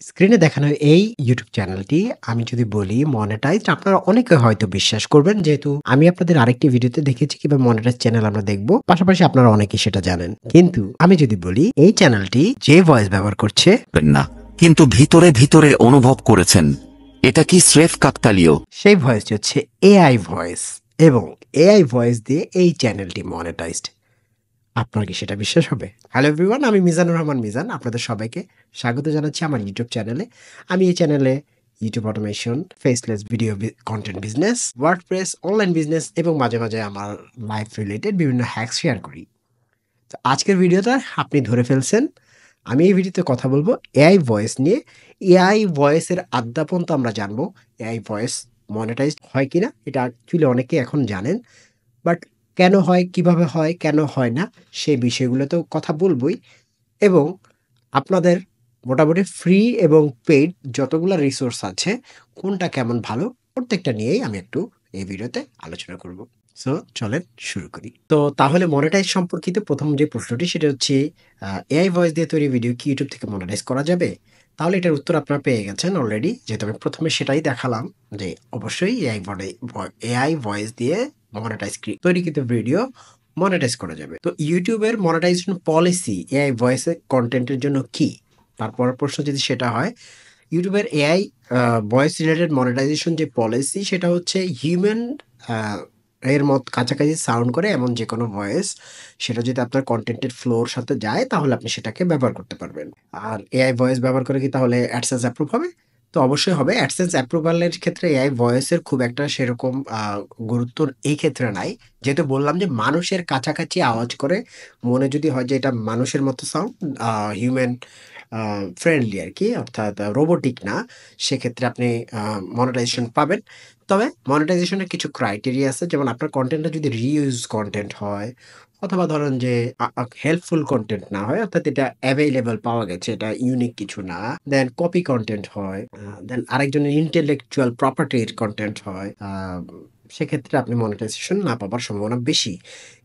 স্ক্রিনে দেখানো এই ইউটিউব চ্যানেলটি আমি যদি বলি মনিটাইজড আপনারা অনেকে হয়তো বিশ্বাস করবেন যেহেতু আমি আপনাদের আরেকটি ভিডিওতে দেখেছি কিভাবে মনিটাইজ চ্যানেল আমরা দেখব। পাশাপাশি আপনারা অনেকেই সেটা জানেন। কিন্তু আমি যদি বলি এই চ্যানেলটি যে ভয়েস ব্যবহার করছে পারবেন না, কিন্তু ভিতরে ভিতরে অনুভব করেছেন এটা কি স্রেফ কাকতালীয়। সেই ভয়েসটি হচ্ছে এআই ভয়েস এবং এআই ভয়েস দিয়ে এই চ্যানেলটি মনিটাইজড। আপনার কি সেটা বিশ্বাস হবে? হ্যালো এভরিওয়ান, আমি মিজানুর রহমান মিজান। আপনাদের সবাইকে স্বাগত জানাচ্ছি আমার ইউটিউব চ্যানেলে। আমি এই চ্যানেলে YouTube automation, faceless video content business, WordPress, online business এবং মাঝে, মাঝে আমার লাইফ রিলেটেড বিভিন্ন হ্যাকস শেয়ার করি। তো আজকের ভিডিওটা আপনি ধরে ফেলছেন। আমি এই ভিডিওতে কথা বলব এআই ভয়েস নিয়ে। এআই ভয়েসের আদ্যাপন তো আমরা জানবো। এআই ভয়েস মনিটাইজড হয় কিনা এটা অ্যাকচুয়ালি অনেকে এখন জানেন। বাট কেন হয়, কিভাবে হয়, কেন হয় না সেই বিষয়গুলোতেও কথা বলবই এবং আপনাদের মোটামুটি ফ্রি এবং পেইড যতগুলা রিসোর্স আছে কোনটা কেমন ভালো প্রত্যেকটা নিয়েই আমি একটু এই ভিডিওতে আলোচনা করব। সো চলেন শুরু করি। তো তাহলে মনিটাইজ সম্পর্কিত প্রথম যে প্রশ্নটি সেটা হচ্ছে এআই ভয়েস দিয়ে তৈরি ভিডিও কি ইউটিউব থেকে মনিটাইজ করা যাবে? তাহলে এটার উত্তর আপনারা পেয়ে গেছেন অলরেডি। যেহেতু আমি প্রথমে সেটাই দেখালাম যে অবশ্যই এআই ভয়েস দিয়ে তৈরিকৃত ভিডিও মনিটাইজ করা যাবে। তো ইউটিউবের মনিটাইজেশন পলিসি এআই ভয়েসে কনটেন্টের জন্য কি? তারপরের প্রশ্ন যদি সেটা হয়, ইউটিউবের এআই ভয়েস রিলেটেড মনিটাইজেশন যে পলিসি সেটা হচ্ছে হিউম্যান আ এর কাছাকাছি সাউন্ড করে এমন যেকোনো ভয়েস সেটা যদি আপনার কনটেন্টের ফ্লোর সাথে যায় তাহলে আপনি সেটাকে ব্যবহার করতে পারবেন। আর এআই ভয়েস ব্যবহার করে কি তাহলে অ্যাডসেন্স অ্যাপ্রুভ হবে? তো অবশ্যই হবে। অ্যাডসেন্স অ্যাপ্রুভাল এর ক্ষেত্রে এআই ভয়েসের খুব একটা সেরকম গুরুত্ব এই ক্ষেত্রে নাই। যেহেতু বললাম যে মানুষের কাছাকাছি আওয়াজ করে, মনে যদি হয় যে এটা মানুষের মতো সাউন্ড আ হিউম্যান আ ফ্রেন্ডলি আরকি অর্থাৎ রোবোটিক না, সেক্ষেত্রে আপনি আ মনিটাইজেশন পাবেন। তবে মনিটাইজেশন এর কিছু ক্রাইটেরিয়া আছে। যেমন আপনার কনটেন্টটা যদি রিইউজ কনটেন্ট হয় অথবা ধরেন যে আ আ হেল্পফুল কনটেন্ট না হয় অর্থাৎ এটা এভেইলেবল পাওয়া গেছে, এটা ইউনিক কিছু না। দেন কপি কনটেন্ট হয়। দেন আরেকজনের ইন্টেলেকচুয়াল প্রপার্টির কনটেন্ট হয়। সেক্ষেত্রে আপনি মনিটাইজেশন না পাবার সম্ভাবনা বেশি।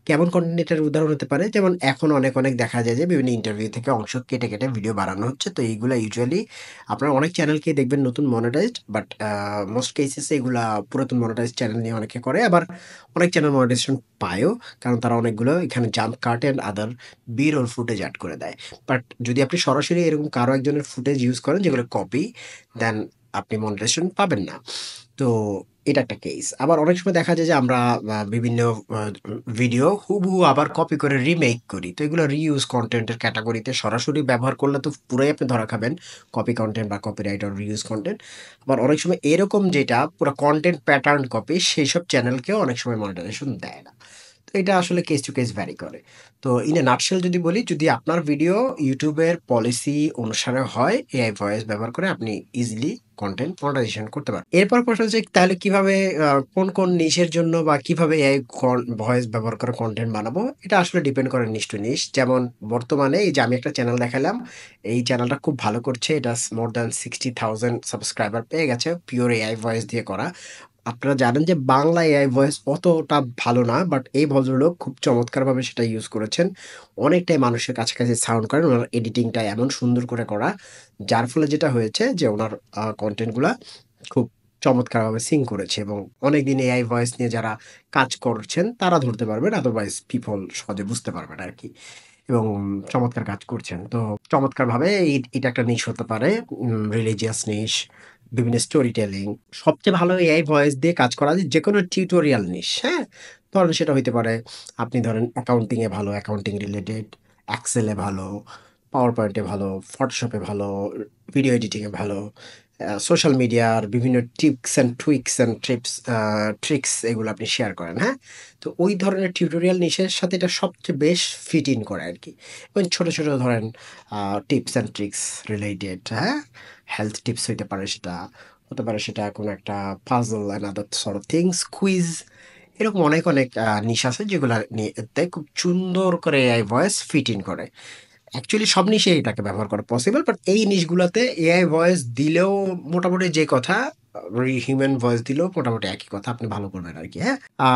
কেমন কনটেন্ট এটার উদাহরণ হতে পারে? যেমন এখন অনেক দেখা যায় যে বিভিন্ন ইন্টারভিউ থেকে অংশ কেটে ভিডিও বানানো হচ্ছে। তো এইগুলা ইউজুয়ালি আপনারা অনেক চ্যানেলকেই দেখবেন নতুন মনিটাইজড বাট মোস্ট কেসেস এ এগুলা পুরাতন মনিটাইজড চ্যানেল নিয়ে অনেকে করে। আবার অনেক চ্যানেল মনিটাইজেশন পায়ও। কারণ তারা অনেকগুলো এখানে jump cut and other B-roll footage add করে দেয়। বাট যদি আপনি সরাসরি এরকম কারো একজনের ফুটেজ ইউজ করেন যেগুলো কপি, দেন আপনি মনিটাইজেশন পাবেন না। তো এটা একটা কেস। আবার অনেক সময় দেখা যায় যে আমরা বিভিন্ন আ ভিডিও হুবহু আবার কপি করে রিমেক করি। তো এগুলো রিইউজ কনটেন্ট এর ক্যাটেগরিতে সরাসরি ব্যবহার করলে তো পুরাই আপনি ধরা খাবেন। কপি কনটেন্ট বা কপিরাইট অর রিইউজ কনটেন্ট। আবার অনেক সময় এরকম যেটা পুরা কনটেন্ট প্যাটার্ন কপি সেইসব চ্যানেলকেও অনেক সময় মনিটাইজেশন দেয় না। তো এটা আসলে কেস টু কেস ভ্যারি করে। তো ইন এ নাটশেল যদি বলি, যদি আপনার ভিডিও YouTube এর পলিসি অনুসারে হয়, এআই ভয়েস ব্যবহার করে আপনি ইজিলি কনটেন্ট মনিটাইজেশন করতে পারেন। এরপর প্রশ্ন হচ্ছে তাহলে কিভাবে কোন নিশের জন্য বা কিভাবে এআই ভয়েস ব্যবহার করে কনটেন্ট বানাবো? এটা আসলে ডিপেন্ড করে নিশ টু নিশ। যেমন বর্তমানে এই যে আমি একটা চ্যানেল দেখালাম, এই চ্যানেলটা খুব ভালো করছে। এটা মোর দ্যান 60,000 সাবস্ক্রাইবার পেয়ে গেছে পিওর এআই ভয়েস দিয়ে করা। আপনারা জানেন যে বাংলা এআই ভয়েস অতটা ভালো না। বাট এই ভদ্রলোক খুব চমৎকারভাবে সেটা ইউজ করেছেন। অনেকটাই মানুষের কাছাকাছি সাউন্ড করেন। উনার এডিটিংটা এমন সুন্দর করে করা, যার ফলে যেটা হয়েছে যে উনার কনটেন্ট গুলা খুব চমৎকারভাবে সিঙ্ক করেছে এবং অনেকদিন এআই ভয়েস নিয়ে যারা কাজ করছেন তারা ধরতে পারবেন। আদারওয়াইজ পিপল সহজে বুঝতে পারবে না আরকি। এবং চমৎকার কাজ করছেন। তো চমৎকারভাবে এটা একটা নিশ হতে পারে। রিলিজিয়াস নিশ, বিভিন্ন স্টোরি টেলিং। সবচেয়ে ভালো এআই ভয়েস দিয়ে কাজ করা যায় যেকোনো টিউটোরিয়াল নিশ, হ্যাঁ? ধরেন সেটা হইতে পারে আপনি ধরেন অ্যাকাউন্টিং এ ভালো, অ্যাকাউন্টিং রিলেটেড, এক্সেল এ ভালো, পাওয়ার পয়েন্ট এ ভালো, ফটোশপ এ ভালো, ভিডিও এডিটিং এ ভালো, সোশ্যাল মিডিয়ার বিভিন্ন টিপস অ্যান্ড টুইকস অ্যান্ড ট্রিক্স এগুলো আপনি শেয়ার করেন, হ্যাঁ? তো ওই ধরনের টিউটোরিয়াল নিশের সাথে এটা সবচেয়ে বেশ ফিট ইন করে আরকি। এবং ছোট ধরেন টিপস অ্যান্ড ট্রিক্স রিলেটেড, হ্যাঁ? হেলথ টিপস হইতে পারে সেটা, হতে পারে সেটা কোনো একটা puzzle and other sort of things, quiz এরকম অনেক নিশ আছে যেগুলা নিয়েতে খুব সুন্দর করে এআই ভয়েস ফিট ইন করে। অ্যাকচুয়ালি সব নিশে এটাকে ব্যবহার করা পসিবল। বাট এই নিশগুলাতে এআই ভয়েস দিলেও মোটামুটি যে কথা হিউম্যান ভয়েস দিলেও মোটামুটি একই কথা, আপনি ভালো করবেন আরকি, হ্যাঁ? আ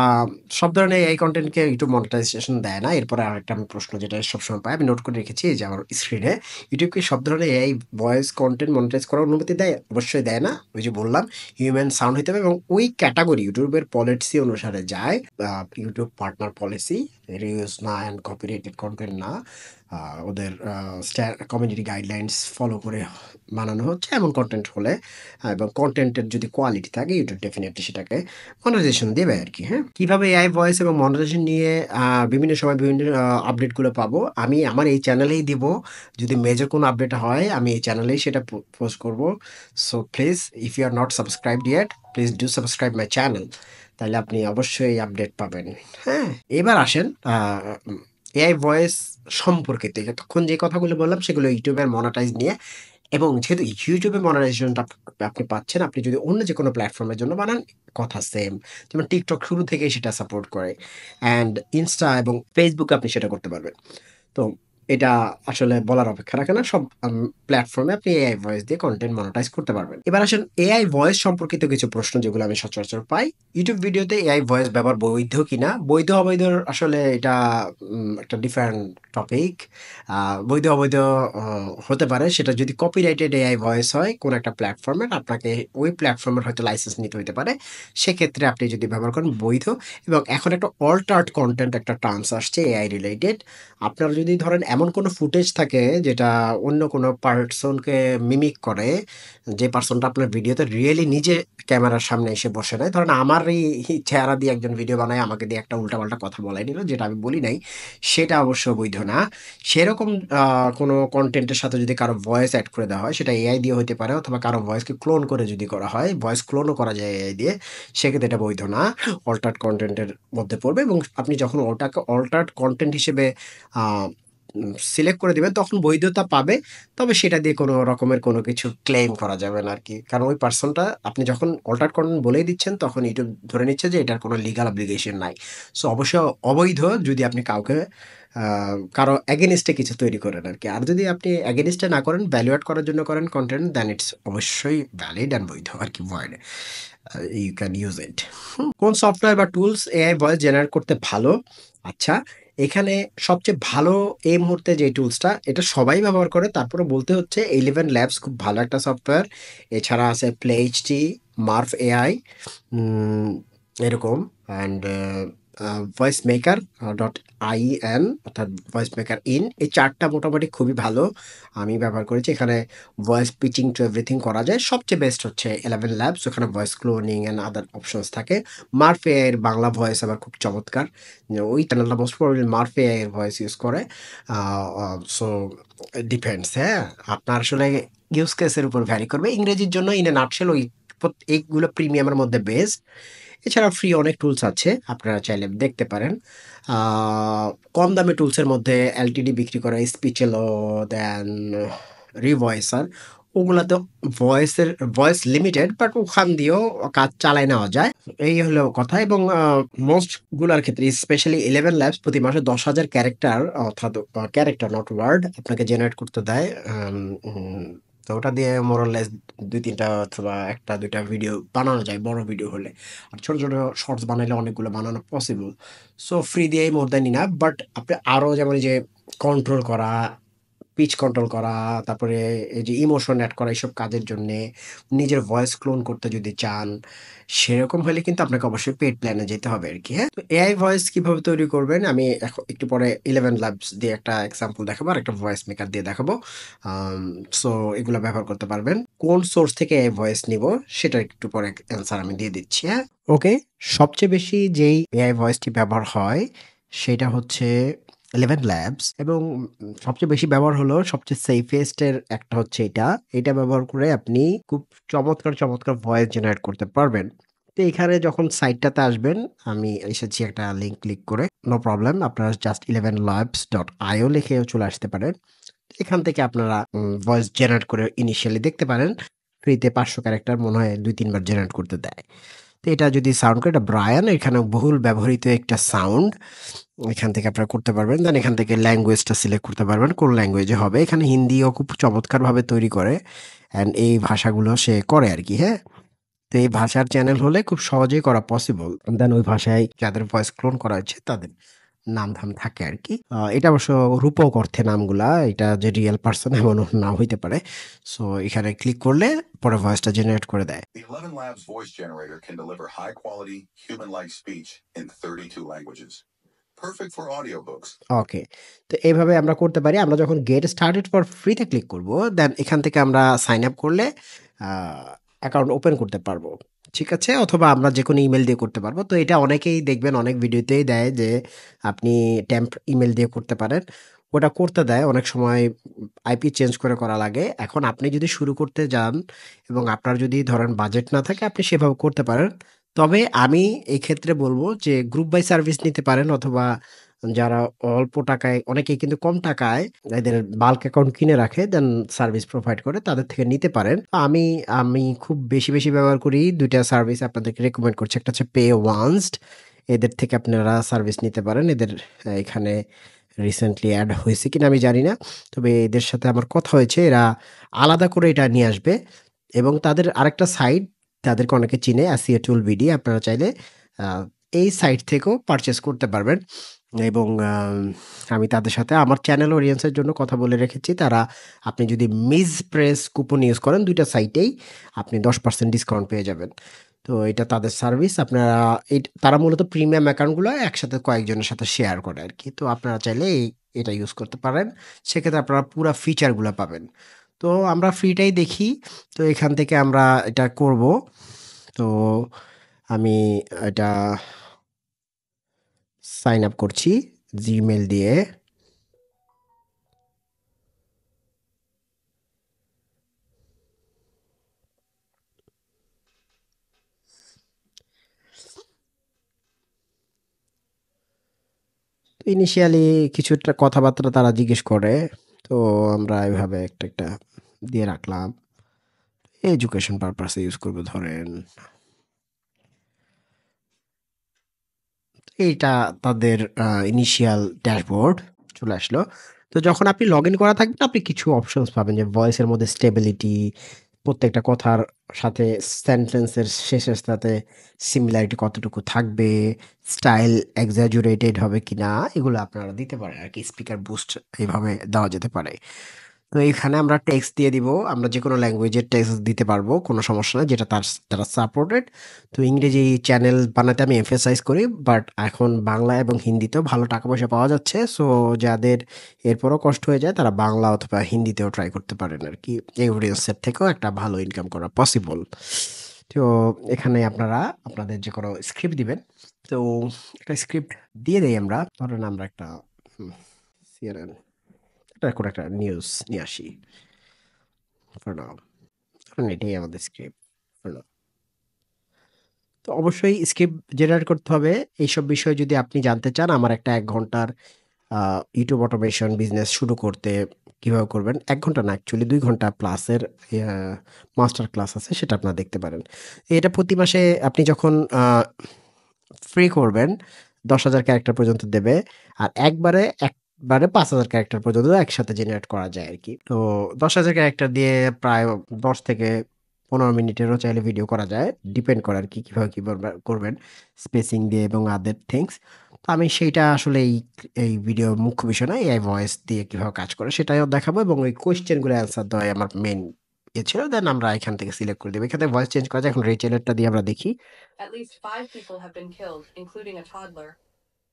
সব ধরনের এআই কনটেন্টকে YouTube মনিটাইজেশন দেয় না। এরপরে আরেকটা আমি প্রশ্ন যেটা সবসময় পাই, আমি নোট করে রেখেছি এই যে আমার স্ক্রিনে। YouTube কি সব ধরনের এআই ভয়েস কনটেন্ট মনিটাইজ করার অনুমতি দেয়? অবশ্যই দেয় না। ওই যে বললাম, হিউম্যান সাউন্ড হইতে হবে এবং ওই ক্যাটেগরি YouTube এর পলিসি অনুসারে যায়। YouTube পার্টনার পলিসি, রিউজ না অ্যান্ড কপিরাইটেড কনটেন্ট না। আ ওদের কমিউনিটি গাইডলাইনস ফলো করে বানানো হচ্ছে এমন কনটেন্ট হলে, এবং কনটেন্টের যদি কোয়ালিটি থাকে YouTube ডেফিনিটলি সেটাকে মনিটাইজেশন দেবে আরকি, হ্যাঁ? কিভাবে এআই ভয়েস এবং মনিটাইজেশন নিয়ে বিভিন্ন সময় বিভিন্ন আপডেটগুলো পাবো? আমি আমার এই চ্যানেলেই দিব। যদি মেজর কোনো আপডেট হয় আমি এই চ্যানেলেই সেটা পোস্ট করব। So please if you are not subscribed yet, please do subscribe my channel. তাইলে আপনি অবশ্যই আপডেট পাবেন। হ্যাঁ? এবার আসেন এআই ভয়েস সম্পর্কিত এতক্ষণ যে কথাগুলো বললাম সেগুলো YouTube এর মনিটাইজ নিয়ে, এবং যেহেতু YouTube এ মনিটাইজেশনটা আপনি পাচ্ছেন, আপনি যদি অন্য যেকোনো প্ল্যাটফর্মের জন্য বানান, কথা সেম। যেমন TikTok শুরু থেকেই সেটা সাপোর্ট করে। অ্যান্ড Insta এবং Facebook এ আপনি সেটা করতে পারবেন। তো এটা আসলে বলার অপেক্ষা রাখে না। সব প্ল্যাটফর্মে আপনি এআই ভয়েস দিয়ে কনটেন্ট মনিটাইজ করতে পারবেন। এবার আসেন এআই ভয়েস সম্পর্কিত কিছু প্রশ্ন যেগুলো আমি সচরাচর পাই। YouTube ভিডিওতে এআই ভয়েস ব্যবহার বৈধ কিনা? বৈধ অবৈধর আসলে এটা একটা ডিফারেন্ট টপিক। বৈধ অবৈধ অ হতে পারে সেটা যদি কপিরাইটেড এআই ভয়েস হয় কোন একটা প্ল্যাটফর্মের, আপনাকে ওই প্ল্যাটফর্মের হয়তো লাইসেন্স নিতে হইতে পারে। সেক্ষেত্রে আপনি যদি ব্যবহার করেন বৈধ। এবং এখন একটা অল্টার্ড কনটেন্ট একটা টার্মস আসছে এআই রিলেটেড। আপনার যদি ধরেন এমন কোনো ফুটেজ থাকে যেটা অন্য কোনো পারসনকে মিমিক করে, যে পারসনটা আপনার ভিডিওতে রিয়েলি নিজে ক্যামেরার সামনে এসে বসে নাই। ধরেন আমারই চেহারা দিয়ে একজন ভিডিও বানায় আমাকে দিয়ে একটা উল্টাপাল্টা কথা বলাই নিল যেটা আমি বলি নাই, সেটা অবশ্য বৈধ না। সেরকম কোনো কনটেন্টের সাথে যদি কারো ভয়েস এড করে দেওয়া হয়, সেটা এআই দিয়ে হইতে পারে অথবা কারো ভয়েসকে ক্লোন করে যদি করা হয়, ভয়েস ক্লোনও করা যায় এআই দিয়ে, সেক্ষেত্রে এটা বৈধ না। অল্টার্ড কনটেন্টের মধ্যে পড়বে এবং আপনি যখন ওটাকে অল্টার্ড কনটেন্ট হিসেবে আ সিলেক্ট করে দিবেন তখন বৈধতা পাবে। তবে সেটা দিয়ে কোনো রকমের কোনো কিছু ক্লেইম করা যাবে না আরকি। কারণ ওই পারসনটা আপনি যখন অল্টার্ড কনটেন্ট বলেই দিচ্ছেন তখন YouTube ধরে নিচ্ছে যে এটার কোনো লিগ্যাল অব্লিগেশন নাই। সো অবশ্যই অবৈধ যদি আপনি কাউকে আ কারো এগেইনস্ট এ কিছু তৈরি করেন আরকি। আর যদি আপনি এগেইনস্ট এ না করেন, ভ্যালু এড করার জন্য করেন কনটেন্ট, দেন ইটস অবশ্যই ভ্যালিড অ্যান্ড বৈধ আরকি, void. You can use it. কোন সফটওয়্যার বা টুলস এআই ভয়েস জেনারেট করতে ভালো? আচ্ছা, এখানে সবচেয়ে ভালো এই মুহূর্তে যে টুলসটা, এটা সবাই ব্যবহার করে। তারপরে বলতে হচ্ছে 11 ল্যাবস খুব ভালো একটা সফটওয়্যার। এছাড়া আছে PlayHT, Marv AI, উম এরকম, অ্যান্ড ভয়েস মেকার .in অর্থাৎ ভয়েস মেকার ইন। এই ৪ টা মোটামুটি খুবই ভালো। আমি ব্যবহার করেছি। এখানে ভয়েস পিচিং টু এভরিথিং করা যায়। সবচেয়ে বেস্ট হচ্ছে 11 ল্যাবস। ওখানে voice cloning and other options থাকে। Marv AI এর বাংলা ভয়েস আবার খুব চমৎকার। ওই চ্যানেলটা মোস্ট প্রবাবলি Marv AI এর ভয়েস ইউজ করে। আ আ সো ডিপেন্ডস, হ্যাঁ? আপনার আসলে ইউজ কেস এর উপর ভ্যারি করবে। ইংরেজির জন্য ইন এ নাটশেল ওই এইগুলো প্রিমিয়ামের মধ্যে বেস্ট। এছাড়া ফ্রি অনেক টুলস আছে। আপনারা চাইলে দেখতে পারেন। আ কম দামি টুলসের মধ্যে এলটিডি বিক্রি করে স্পিচেলো, দেন রিভয়েসার। ওগুলাতে ভয়েসের ভয়েস লিমিটেড, বাট ওখান দিয়েও কাজ চালায় নেওয়া যায়। এই হলো কথা। এবং মোস্ট গুলার ক্ষেত্রে স্পেশালি 11 ল্যাবস প্রতি মাসে ১০,০০০ ক্যারেক্টার, অর্থাৎ ক্যারেক্টার নট ওয়ার্ড, আপনাকে জেনারেট করতে দেয়। তো ওটা দিয়ে মোর অর লেস ২-৩ টা অথবা ১ টা ২ টা ভিডিও বানানো যায় বড় ভিডিও হলে। আর ছোট, ছোট শর্টস বানাইলে অনেকগুলো বানানো পসিবল। সো ফ্রি দিয়েই মোর দ্যান ইনাফ। বাট আপনি আরো যেমন এই যে কন্ট্রোল করা, পিচ কন্ট্রোল করা, তারপরে এই যে ইমোশন এড করা, এইসব কাজের জন্যে, নিজের ভয়েস ক্লোন করতে যদি চান, সেরকম হলে কিন্তু আপনাকে অবশ্যই পেইড প্ল্যানে যেতে হবে আরকি, হ্যাঁ? তো এআই ভয়েস কিভাবে তৈরি করবেন আমি একটু পরে 11 ল্যাবস দিয়ে একটা এক্সাম্পল দেখাবো আর একটা ভয়েস মেকার দিয়ে দেখাবো। আম সো এগুলা ব্যবহার করতে পারবেন। কোন সোর্স থেকে এআই ভয়েস নিবো সেটার একটু পরে অ্যান্সার আমি দিয়ে দিচ্ছি, হ্যাঁ? ওকে, সবচেয়ে বেশি যেই এআই ভয়েসটি ব্যবহার হয় সেটা হচ্ছে 11 ল্যাবস, এবং সবচেয়ে বেশি ব্যবহার হলো সবচেয়ে সেফেস্ট এর একটা হচ্ছে এটা। এটা ব্যবহার করে আপনি খুব চমৎকার, চমৎকার ভয়েস জেনারেট করতে পারবেন। তো এখানে যখন সাইটটাতে আসবেন, আমি এসেছি একটা লিঙ্ক ক্লিক করে। No problem. আপনারা জাস্ট 11labs.io লিখেও চলে আসতে পারেন। এখান থেকে আপনারা ভয়েস জেনারেট করে ইনিশিয়ালি দেখতে পারেন। ফ্রিতে ৫০০ ক্যারেক্টার মনে হয় ২-৩ বার জেনারেট করতে দেয়। তো এটা যদি সাউন্ড করে, এটা ব্রায়ান, এখানে বহুল ব্যবহৃত একটা সাউন্ড। এখান থেকে আপনারা করতে পারবেন। দেন এখান থেকে ল্যাঙ্গুয়েজটা সিলেক্ট করতে পারবেন কোন ল্যাঙ্গুয়েজে হবে। এখানে হিন্দিও খুব চমৎকারভাবে তৈরি করে, অ্যান্ড এই ভাষাগুলো সে করে আরকি, হ্যাঁ? তো এই ভাষার চ্যানেল হলে খুব সহজেই করা পসিবল। দেন ওই ভাষায় যাদের ভয়েস ক্লোন করা হয়েছে তাদের নাম-ধাম থাকে আরকি। এটা অবশ্য রূপক অর্থে নামগুলা। এটা যে রিয়াল পারসন এমনও নাও হইতে পারে। সো এখানে ক্লিক করলে পরে ভয়েসটা জেনারেট করে দেয়। The 11 Labs voice generator can deliver high quality, human like speech in 32 languages. Perfect for audiobooks. ওকে। তো এভাবে আমরা করতে পারি। আমরা যখন গেট স্টার্টেড ফর ফ্রি তে ক্লিক করব, দেন এখান থেকে আমরা সাইন আপ করলে আ অ্যাকাউন্ট ওপেন করতে পারবো। ঠিক আছে? অথবা আমরা যেকোনো ইমেইল দিয়ে করতে পারবো। তো এটা অনেকেই দেখবেন অনেক ভিডিওতেই দেয় যে আপনি টেম্প ইমেইল দিয়ে করতে পারেন। ওটা করতে দেয় অনেক সময় আইপি চেঞ্জ করে করা লাগে। এখন আপনি যদি শুরু করতে যান এবং আপনার যদি ধরেন বাজেট না থাকে আপনি সেভাবে করতে পারেন। তবে আমি এই ক্ষেত্রে বলব যে গ্রুপ বাই সার্ভিস নিতে পারেন অথবা যারা অল্প টাকায় অনেকেই কিন্তু কম টাকায় এদের বাল্ক অ্যাকাউন্ট কিনে রাখে দেন সার্ভিস প্রোভাইড করে তাদের থেকে নিতে পারেন। আমি আমি খুব বেশি ব্যবহার করি। ২ টা সার্ভিস আপনাদেরকে রেকমেন্ড করছি। একটা হচ্ছে পে ওয়ান্সড এদের থেকে আপনারা সার্ভিস নিতে পারেন। এদের এখানে রিসেন্টলি এড হয়েছে কিনা আমি জানি না। তবে এদের সাথে আমার কথা হয়েছে। এরা আলাদা করে এটা নিয়ে আসবে এবং তাদের আরেকটা সাইট তাদেরকে অনেকে চিনে আসিয়া টুল বিডি আপনারা চাইলে আ এই সাইট থেকেও পারচেজ করতে পারবেন এবং আমি তাদের সাথে আমার চ্যানেল অডিয়েন্সের জন্য কথা বলে রেখেছি। তারা আপনি যদি মিজ প্রেস কুপন ইউজ করেন ২ টা সাইটেই আপনি 10% ডিসকাউন্ট পেয়ে যাবেন। তো এটা তাদের সার্ভিস। আপনারা তারা মূলত প্রিমিয়াম অ্যাকাউন্টগুলো একসাথে কয়েকজনের সাথে শেয়ার করে আরকি। তো আপনারা চাইলে এটা ইউজ করতে পারেন। সেক্ষেত্রে আপনারা পুরা ফিচারগুলা পাবেন। তো আমরা ফ্রিটাই দেখি। তো এখান থেকে আমরা এটা করব। তো আমি এটা সাইন আপ করছি জিমেইল দিয়ে। তো ইনিশিয়ালি কিছুটা কথাবার্তা তারা জিজ্ঞেস করে। তো আমরা এভাবে একটা দিয়ে রাখলাম। এডুকেশন পারপাস এ ইউজ করব ধরেন। এইটা তাদের ইনিশিয়াল ড্যাশবোর্ড চলে আসলো। তো যখন আপনি লগইন করা থাকবেন আপনি কিছু অপশনস পাবেন যে ভয়েসের মধ্যে স্টেবিলিটি, প্রত্যেকটা কথার সাথে সেন্টেন্সের শেষের সাথে সিমিলারিটি কতটুকু থাকবে, স্টাইল এক্সাজারেটেড হবে কিনা এগুলো আপনারা দিতে পারেন আরকি। স্পিকার বুস্ট এভাবে দেওয়া যেতে পারে। তো এইখানে আমরা টেক্সট দিয়ে দিব। আমরা যেকোনো ল্যাঙ্গুয়েজের টেক্সট দিতে পারবো। কোনো সমস্যা নাই। যেটা তারা সাপোর্টেড। তো ইংরেজি চ্যানেল বানাতে আমি এমফাসাইজ করি। বাট এখন বাংলা এবং হিন্দিতেও ভালো টাকা-পয়সা পাওয়া যাচ্ছে। সো যাদের এরপরও কষ্ট হয়ে যায় তারা বাংলা অথবা হিন্দিতেও ট্রাই করতে পারেন আরকি। এই অডিয়েন্সের থেকেও একটা ভালো ইনকাম করা পসিবল। তো এখানে আপনারা আপনাদের যেকোনো স্ক্রিপ্ট দিবেন। তো একটা স্ক্রিপ্ট দিয়ে দেই আমরা। ধরেন আমরা একটা CNN এটা কোনো একটা নিউজ নিয়ে আসি। for now ধরুন এটাই আমাদের স্ক্রিপ্ট for now। তো অবশ্যই স্ক্রিপ্ট জেনারেট করতে হবে। এইসব বিষয় যদি আপনি জানতে চান আমার একটা ১ ঘন্টার YouTube অটোমেশন বিজনেস শুরু করতে কিভাবে করবেন? ১ ঘন্টা না অ্যাকচুয়ালি ২ ঘন্টা প্লাসের ইয়া মাস্টার ক্লাস আছে সেটা আপনারা দেখতে পারেন। এটা প্রতি মাসে আপনি যখন ফ্রি করবেন ১০,০০০ ক্যারেক্টার পর্যন্ত দেবে। আর একবারে ৫,০০০ ক্যারেক্টার পর্যন্ত একসাথে জেনারেট করা যায় আরকি। তো ১০,০০০ ক্যারেক্টার দিয়ে প্রায় ১০ থেকে ১৫ মিনিটেরও চাইলে ভিডিও করা যায়। ডিপেন্ড করে আরকি কিভাবে কি করবেন স্পেসিং দিয়ে এবং আদার থিংস। তো আমি সেইটা আসলে এই ভিডিওর মুখ্য বিষয় না। এআই ভয়েস দিয়ে কিভাবে কাজ করে সেটাও দেখাবো এবং ওই কোয়েশ্চেন গুলো অ্যান্সার দেওয়াই আমার মেইন ছিল। দেন আমরা এখান থেকে সিলেক্ট করে দেব। এখানে ভয়েস চেঞ্জ করা যায়। এখন রেচেলেরটা দিয়ে আমরা দেখি। At least 5 people have been killed, including a toddler,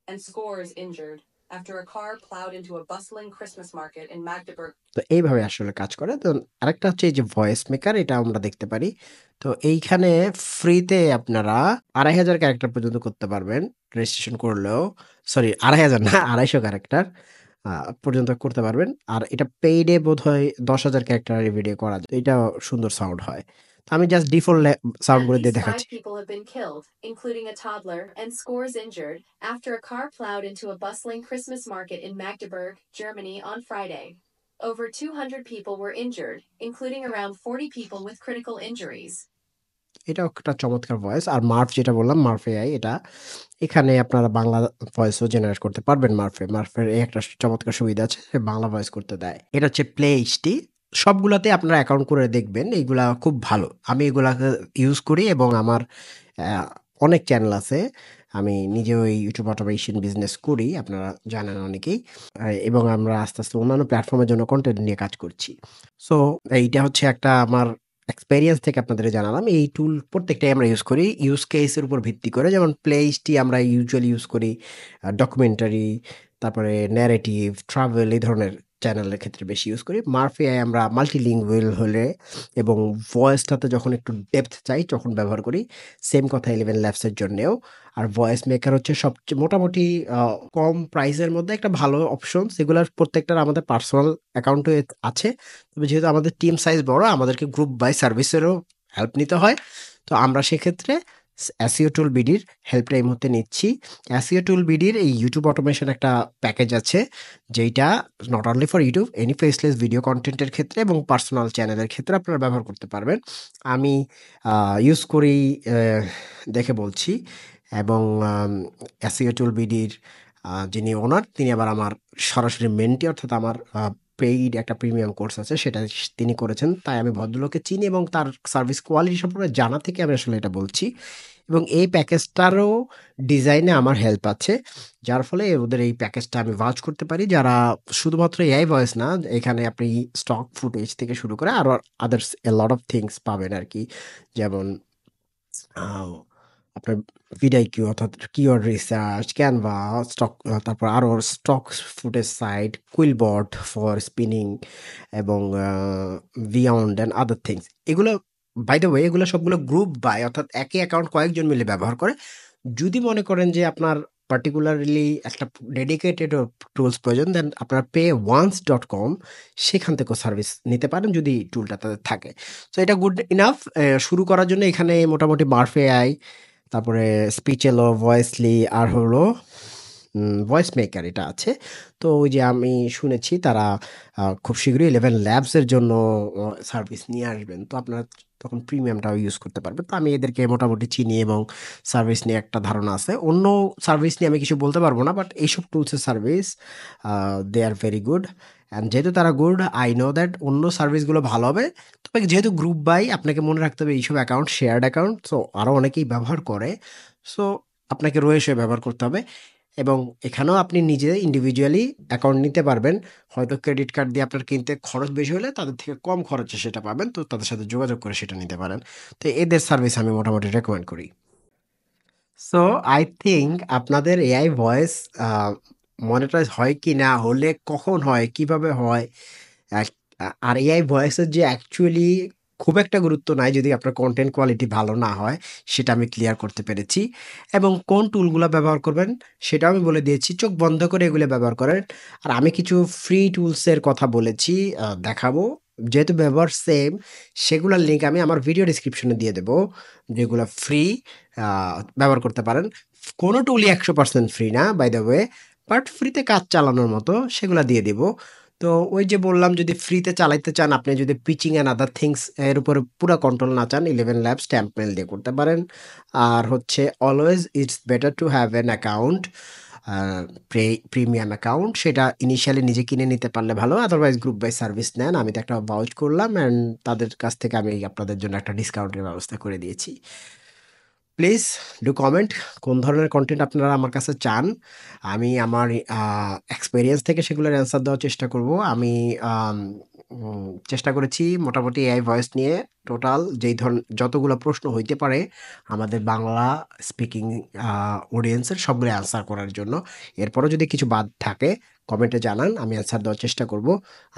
and scores injured after a car plowed into a bustling Christmas market in Magdeburg. তো এইভাবে আসলে কাজ করে। তো আরেকটা হচ্ছে এই যে ভয়েস মেকার এটা আমরা দেখতে পারি। তো এইখানে ফ্রিতে আপনারা ২,৫০০ ক্যারেক্টার পর্যন্ত করতে পারবেন। রেজিস্ট্রেশন করলেও সরি ২,৫০০ না ২৫০ ক্যারেক্টার আ পর্যন্ত করতে পারবেন। আর এটা পেইডে বোধহয় ১০,০০০ ক্যারেক্টারের ভিডিও করা যায়। এটাও সুন্দর সাউন্ড হয়। তো আমি জাস্ট ডিফল্ট সাউন্ড At করে দিয়ে least 5 দেখাচ্ছি। people have been killed, including a toddler, and scores injured after a car plowed into a bustling Christmas market in Magdeburg, Germany on Friday. Over 200 people were injured, including around 40 people with critical injuries. এটাও একটা চমৎকার voice. আর মার্ভ যেটা বললাম মার্ভ AI এটা এখানে আপনারা Bangla ভয়েসও generate করতে পারবেন মার্ভে। মার্ভের এই একটা চমৎকার সুবিধা আছে যে বাংলা ভয়েস করতে দেয়। এটা হচ্ছে প্লে এইচডি। সবগুলাতে আপনারা অ্যাকাউন্ট করে দেখবেন। এইগুলা খুব ভালো। আমি এগুলাকে ইউজ করি এবং আমার অ্যা অনেক চ্যানেল আছে। আমি নিজেও এই YouTube অটোমেশন বিজনেস করি। আপনারা জানেন অনেকেই। এবং আমরা আস্তে, আস্তে অন্যান্য প্ল্যাটফর্মের জন্য কনটেন্ট নিয়ে কাজ করছি। সো এইটা হচ্ছে একটা আমার এক্সপেরিয়েন্স থেকে আপনাদের জানালাম। এই টুল প্রত্যেকটাই আমরা ইউজ করি। ইউজ কেস এর উপর ভিত্তি করে যেমন প্লেইসটি আমরা ইউজুয়ালি ইউজ করি ডকুমেন্টারি, তারপরে ন্যারেটিভ, ট্রাভেল এই ধরনের চ্যানেলের ক্ষেত্রে বেশি ইউজ করি। মারফি আই আমরা মাল্টিলিঙ্গুয়াল হলে এবং ভয়েসটাতে যখন একটু ডেপথ চাই তখন ব্যবহার করি। সেম কথা 11 ল্যাবস এর জন্যেও। আর ভয়েস মেকার হচ্ছে সবচেয়ে মোটামুটি কম প্রাইসের মধ্যে একটা ভালো অপশন। সেগুলার প্রত্যেকটার আমাদের পার্সোনাল অ্যাকাউন্টও আছে। তবে যেহেতু আমাদের টিম সাইজ বড়, আমাদেরকে গ্রুপ বাই সার্ভিসেরও হেল্প নিতে হয়। তো আমরা সেক্ষেত্রে SEO টুল বিডির হেল্পটা এই মুহূর্তে নিচ্ছি। SEO টুল বিডির এই YouTube অটোমেশন একটা প্যাকেজ আছে, যেইটা not only for YouTube, any faceless video কনটেন্টের ক্ষেত্রে এবং পার্সোনাল চ্যানেলের ক্ষেত্রে আপনারা ব্যবহার করতে পারবেন। আমি ইউজ করি দেখে বলছি এবং SEO টুল বিডির যিনি ওনার তিনি আবার আমার সরাসরি মেন্টি, অর্থাৎ আমার পেইড একটা প্রিমিয়াম কোর্স আছে সেটা তিনি করেছেন। তাই আমি ভদ্রলোককে চিনি এবং তার সার্ভিস কোয়ালিটি সম্পর্কে জানা থেকে আমি আসলে এটা বলছি। এবং এই প্যাকেজটারও ডিজাইনে আমার হেল্প আছে। যার ফলে ওদের এই প্যাকেজটা আমি ভাউচ করতে পারি। যারা শুধুমাত্র এআই ভয়েস না, এখানে আপনি স্টক ফুটেজ থেকে শুরু করে আরো others A lot of things পাবেন আরকি। যেমন আও আপনার ভিডিআইকিউ অর্থাৎ কিওয়ার্ড রিসার্চ, ক্যানভা, স্টক তারপর আরো stock footage site, QuillBot for spinning এবং বিয়ন্ড অ্যান্ড আদার থিংস। এগুলো বাই দ্য ওয়ে এগুলো সবগুলো গ্রুপ বাই, অর্থাৎ একই অ্যাকাউন্ট কয়েকজন মিলে ব্যবহার করে। যদি মনে করেন যে আপনার পার্টিকুলারলি একটা ডেডিকেটেড টুলস প্রয়োজন, দেন আপনারা payones.com সেখান থেকেও সার্ভিস নিতে পারেন যদি টুলটা তাদের থাকে। সো এটা গুড ইনাফ শুরু করার জন্য। এখানে মোটামুটি মারফি আই, তারপরে স্পিচেলো, ভয়েসলি আর হলো ভয়েস মেকার এটা আছে। তো ওই যে আমি শুনেছি তারা খুব শীঘ্রই 11 ল্যাবস এর জন্য সার্ভিস নিয়ে আসবেন। তো আপনারা তখন প্রিমিয়ামটাও ইউজ করতে পারবেন। তো আমি এদেরকে মোটামুটি চিনি এবং সার্ভিস নিয়ে একটা ধারণা আছে। অন্য সার্ভিস নিয়ে আমি কিছু বলতে পারবো না, বাট এইসব টুলসের service they are very good. And যেহেতু তারা গুড, আই নো দ্যাট অন্য সার্ভিসগুলো ভালো হবে। তবে যেহেতু গ্রুপ বাই, আপনাকে মনে রাখতে হবে এইসব অ্যাকাউন্ট শেয়ার্ড অ্যাকাউন্ট, সো আরও অনেকেই ব্যবহার করে। সো আপনাকে রয়েছে ব্যবহার করতে হবে। এবং এখানেও আপনি নিজে ইন্ডিভিজুয়ালি অ্যাকাউন্ট নিতে পারবেন। হয়তো ক্রেডিট কার্ড দিয়ে আপনার কিনতে খরচ বেশি হলে তাদের থেকে কম খরচে সেটা পাবেন। তো তাদের সাথে যোগাযোগ করে সেটা নিতে পারেন। তো এদের সার্ভিস আমি মোটামুটি রেকমেন্ড করি। সো আই থিংক আপনাদের এআই ভয়েস মনিটাইজ হয় কি না, হলে কখন হয়, কিভাবে হয়, আর এআই ভয়েসের যে অ্যাকচুয়ালি খুব একটা গুরুত্ব নাই যদি আপনার কন্টেন্ট কোয়ালিটি ভালো না হয়, সেটা আমি ক্লিয়ার করতে পেরেছি। এবং কোন টুলগুলো ব্যবহার করবেন সেটাও আমি বলে দিয়েছি। চোখ বন্ধ করে এগুলো ব্যবহার করেন। আর আমি কিছু ফ্রি টুলসের কথা বলেছি, দেখাবো। যেহেতু ব্যবহার সেম, সেগুলোর লিঙ্ক আমি আমার ভিডিও ডিসক্রিপশনে দিয়ে দেবো, যেগুলো ফ্রি ব্যবহার করতে পারেন। কোনো টুলই 100% ফ্রি না, বাই দ্য ওয়ে, বাট ফ্রিতে কাজ চালানোর মতো সেগুলা দিয়ে দিব। তো ওই যে বললাম, যদি ফ্রিতে চালাইতে চান, আপনি যদি পিচিং অ্যান্ড আদার থিংস এর উপরে পুরা কন্ট্রোল না চান, 11 ল্যাবস স্ট্যাম্প মেল দিয়ে করতে পারেন। আর হচ্ছে always it's better to have an account, premium account. সেটা ইনিশিয়ালি নিজে কিনে নিতে পারলে ভালো, আদারওয়াইজ গ্রুপ বাই সার্ভিস নেন। আমি তো একটা ভাউচ করলাম অ্যান্ড তাদের কাছ থেকে আমি আপনাদের জন্য একটা ডিসকাউন্টের ব্যবস্থা করে দিয়েছি। প্লিজ ডু কমেন্ট কোন ধরনের কন্টেন্ট আপনারা আমার কাছে চান। আমি আমার এক্সপেরিয়েন্স থেকে সেগুলোর অ্যান্সার দেওয়ার চেষ্টা করব। আমি চেষ্টা করেছি মোটামুটি এআই ভয়েস নিয়ে টোটাল যেই যতগুলো প্রশ্ন হইতে পারে আমাদের বাংলা স্পিকিং অডিয়েন্সের, সবগুলো অ্যান্সার করার জন্য। এরপরও যদি কিছু বাদ থাকে কমেন্টে জানান, আমি অ্যান্সার দেওয়ার চেষ্টা করব।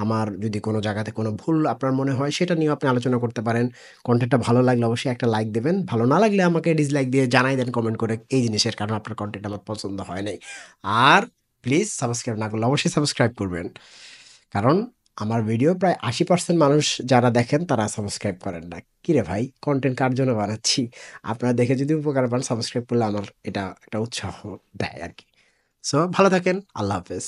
আমার যদি কোনো জায়গাতে কোনো ভুল আপনার মনে হয় সেটা নিয়েও আপনি আলোচনা করতে পারেন। কন্টেন্টটা ভালো লাগলে অবশ্যই একটা লাইক দেবেন। ভালো না লাগলে আমাকে ডিসলাইক দিয়ে জানাই দেন কমেন্ট করে এই জিনিসের কারণ আপনার কন্টেন্ট আমার পছন্দ হয় নাই। আর প্লিজ সাবস্ক্রাইব না করলে অবশ্যই সাবস্ক্রাইব করবেন। কারণ আমার ভিডিও প্রায় 80% মানুষ যারা দেখেন তারা সাবস্ক্রাইব করেন না। কিরে ভাই, কন্টেন্ট কার জন্য বানাচ্ছি? আপনারা দেখে যদি উপকার পান, সাবস্ক্রাইব করলে আমার এটা একটা উৎসাহ দেয় আরকি। সো ভালো থাকেন। আল্লাহ হাফেজ।